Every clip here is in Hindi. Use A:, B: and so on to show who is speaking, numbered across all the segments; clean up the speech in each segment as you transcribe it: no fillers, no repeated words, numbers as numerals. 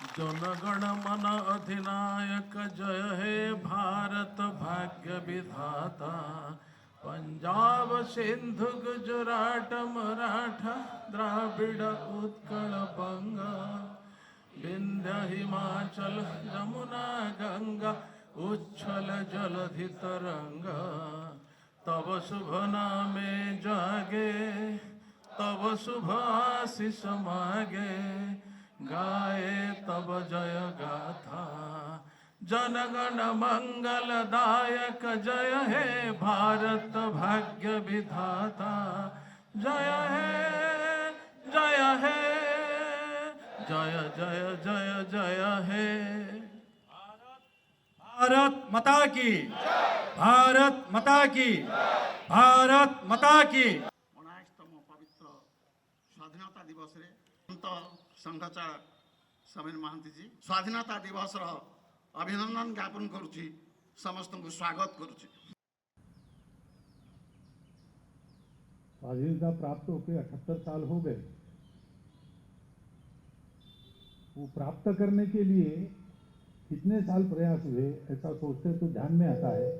A: जनगण मन अधिनायक जय हे भारत भाग्य विधाता। पंजाब सिंधु गुजरात मराठा द्राविड़ उत्कल बंगा विंध्य हिमाचल यमुना गंगा उच्छल जलधि तरंगा। तब शुभ नामे जागे तब शुभ आशीष मागे गाए तब जय गाथा। जनगण मंगलदायक जय हे भारत भाग्य विधाता। जय हे जय हे जय जय जय जय हे।
B: भारत माता की भारत माता की भारत माता की।
C: 19तम पवित्र स्वाधीनता दिवस रे संघचा समीर महांती जी स्वाधीनता दिवस अभिनंदन ज्ञापन करुच्ची समस्त को स्वागत करुच्ची।
D: स्वाधीनता प्राप्त होकर 78 साल हो गए। वो प्राप्त करने के लिए कितने साल प्रयास हुए ऐसा सोचते तो ध्यान में आता है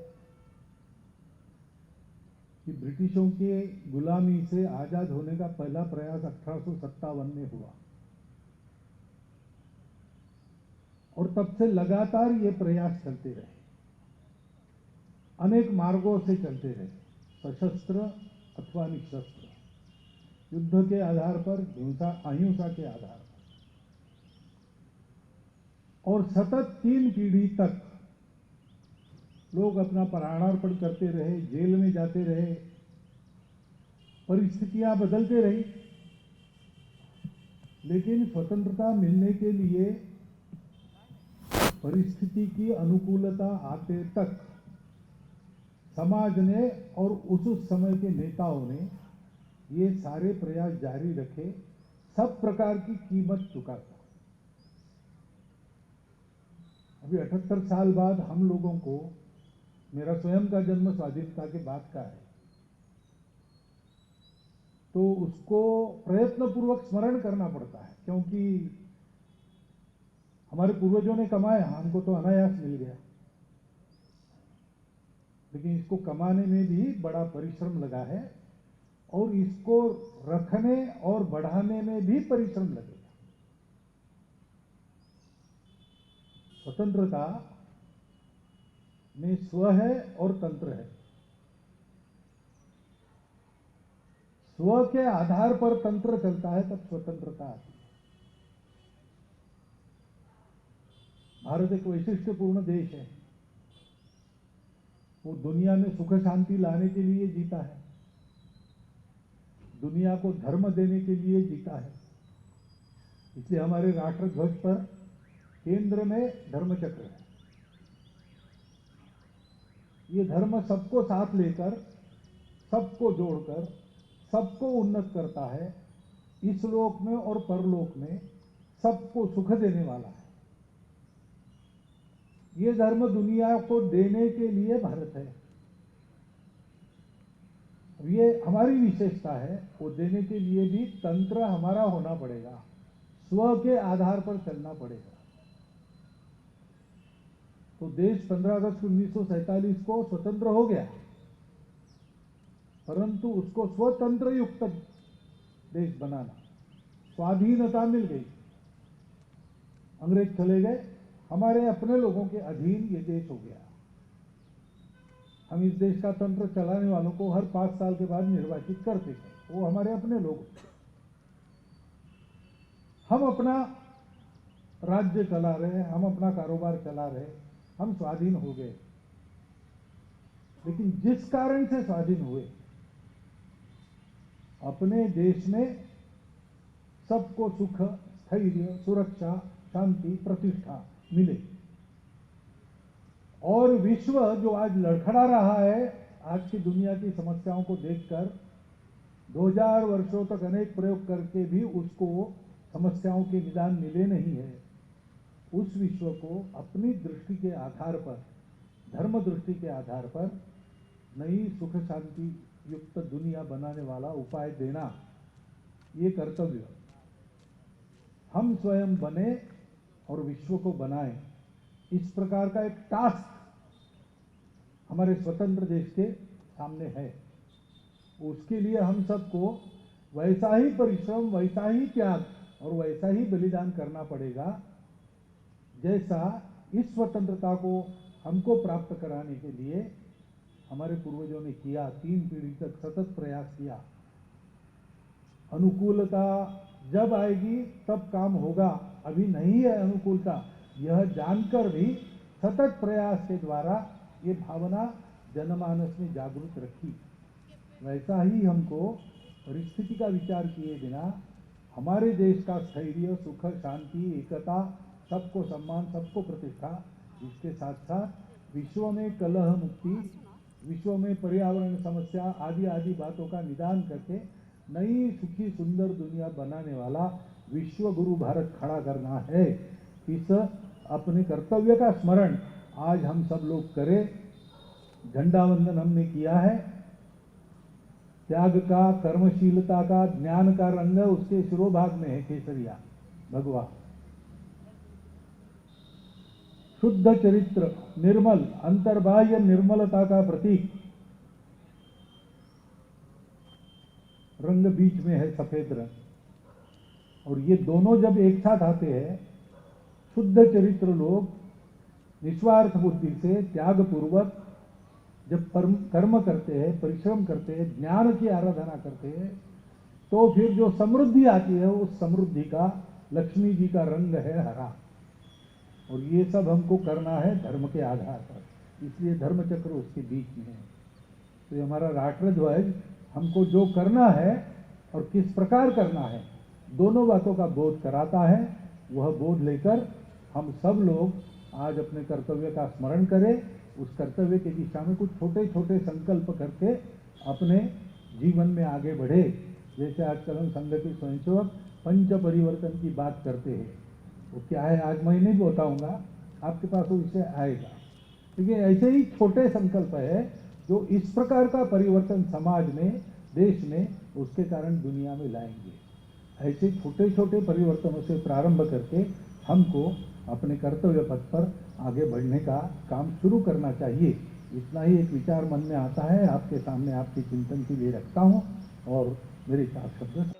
D: कि ब्रिटिशों के गुलामी से आजाद होने का पहला प्रयास 1857 में हुआ और तब से लगातार ये प्रयास चलते रहे, अनेक मार्गों से चलते रहे, सशस्त्र अथवा निशस्त्र, युद्ध के आधार पर, हिंसा अहिंसा के आधार पर, और सतत 3 पीढ़ी तक लोग अपना प्राणार्पण करते रहे, जेल में जाते रहे, परिस्थितियां बदलते रही, लेकिन स्वतंत्रता मिलने के लिए परिस्थिति की अनुकूलता आते तक समाज ने और उस समय के नेताओं ने ये सारे प्रयास जारी रखे, सब प्रकार की कीमत चुकाता। अभी 78 साल बाद हम लोगों को, मेरा स्वयं का जन्म स्वाधीनता के बाद का है, तो उसको प्रयत्नपूर्वक स्मरण करना पड़ता है, क्योंकि हमारे पूर्वजों ने कमाया, हमको तो अनायास मिल गया, लेकिन इसको कमाने में भी बड़ा परिश्रम लगा है और इसको रखने और बढ़ाने में भी परिश्रम लगेगा। स्वतंत्रता में स्व है और तंत्र है। स्व के आधार पर तंत्र चलता है तब स्वतंत्रता आती है। भारत एक वैशिष्ट्यपूर्ण देश है। वो दुनिया में सुख शांति लाने के लिए जीता है, दुनिया को धर्म देने के लिए जीता है। इसलिए हमारे राष्ट्र ध्वज पर केंद्र में धर्म चक्र है। ये धर्म सबको साथ लेकर, सबको जोड़कर, सबको उन्नत करता है, इस लोक में और परलोक में सबको सुख देने वाला है। ये धर्म दुनिया को देने के लिए भारत है। ये हमारी विशेषता है, वो देने के लिए भी तंत्र हमारा होना पड़ेगा, स्व के आधार पर चलना पड़ेगा। तो देश 15 अगस्त 1947 को स्वतंत्र हो गया, परंतु उसको स्वतंत्र युक्त देश बनाना, स्वाधीनता मिल गई, अंग्रेज चले गए, हमारे अपने लोगों के अधीन ये देश हो गया। हम इस देश का तंत्र चलाने वालों को हर 5 साल के बाद निर्वाचित करते थे, वो हमारे अपने लोग थे। हम अपना राज्य चला रहे, हम अपना कारोबार चला रहे, हम स्वाधीन हो गए। लेकिन जिस कारण से स्वाधीन हुए, अपने देश में सबको सुख, स्थैर्य, सुरक्षा, शांति, प्रतिष्ठा मिले, और विश्व जो आज लड़खड़ा रहा है, आज की दुनिया की समस्याओं को देखकर 2000 वर्षों तक अनेक प्रयोग करके भी उसको समस्याओं के निदान मिले नहीं है, उस विश्व को अपनी दृष्टि के आधार पर, धर्म दृष्टि के आधार पर नई सुख शांति युक्त दुनिया बनाने वाला उपाय देना, ये कर्तव्य हम स्वयं बने और विश्व को बनाएं, इस प्रकार का एक टास्क हमारे स्वतंत्र देश के सामने है। उसके लिए हम सबको वैसा ही परिश्रम, वैसा ही त्याग और वैसा ही बलिदान करना पड़ेगा जैसा इस स्वतंत्रता को हमको प्राप्त कराने के लिए हमारे पूर्वजों ने किया। 3 पीढ़ी तक सतत प्रयास किया। अनुकूलता जब आएगी तब काम होगा, अभी नहीं है अनुकूलता, यह जानकर भी सतत प्रयास के द्वारा ये भावना जनमानस में जागृत रखी। वैसा ही हमको परिस्थिति का विचार किए बिना हमारे देश का स्थैर्य, सुख, शांति, एकता, सबको सम्मान, सबको प्रतिष्ठा, इसके साथ साथ विश्व में कलह मुक्ति, विश्व में पर्यावरण समस्या आदि आदि बातों का निदान करके नई सुखी सुंदर दुनिया बनाने वाला विश्व गुरु भारत खड़ा करना है। इस अपने कर्तव्य का स्मरण आज हम सब लोग करें। झंडा वंदन हमने किया है। त्याग का, कर्मशीलता का, ज्ञान का रंग उसके शिरोभाग में है, केसरिया भगवा। शुद्ध चरित्र, निर्मल, अंतर्बाह्य निर्मलता का प्रतीक रंग बीच में है सफेद रंग। और ये दोनों जब एक साथ आते हैं, शुद्ध चरित्र लोग निस्वार्थ बुद्धि से त्याग पूर्वक जब कर्म करते हैं, परिश्रम करते हैं, ज्ञान की आराधना करते हैं, तो फिर जो समृद्धि आती है उस समृद्धि का लक्ष्मी जी का रंग है हरा। और ये सब हमको करना है धर्म के आधार पर, इसलिए धर्म चक्र उसके बीच में है। तो ये हमारा राष्ट्रध्वज हमको जो करना है और किस प्रकार करना है, दोनों बातों का बोध कराता है। वह बोध लेकर हम सब लोग आज अपने कर्तव्य का स्मरण करें, उस कर्तव्य की दिशा में कुछ छोटे छोटे संकल्प करके अपने जीवन में आगे बढ़े। जैसे आजकल हम संघ के स्वयंसेवक पंच परिवर्तन की बात करते हैं, वो क्या है आज मैं नहीं बताऊंगा, आपके पास वो विषय आएगा। देखिए ऐसे ही छोटे संकल्प है जो इस प्रकार का परिवर्तन समाज में, देश में, उसके कारण दुनिया में लाएंगे। ऐसे छोटे छोटे परिवर्तनों से प्रारंभ करके हमको अपने कर्तव्य पथ पर आगे बढ़ने का काम शुरू करना चाहिए। इतना ही एक विचार मन में आता है, आपके सामने आपके चिंतन के लिए रखता हूँ और मेरे 4 शब्द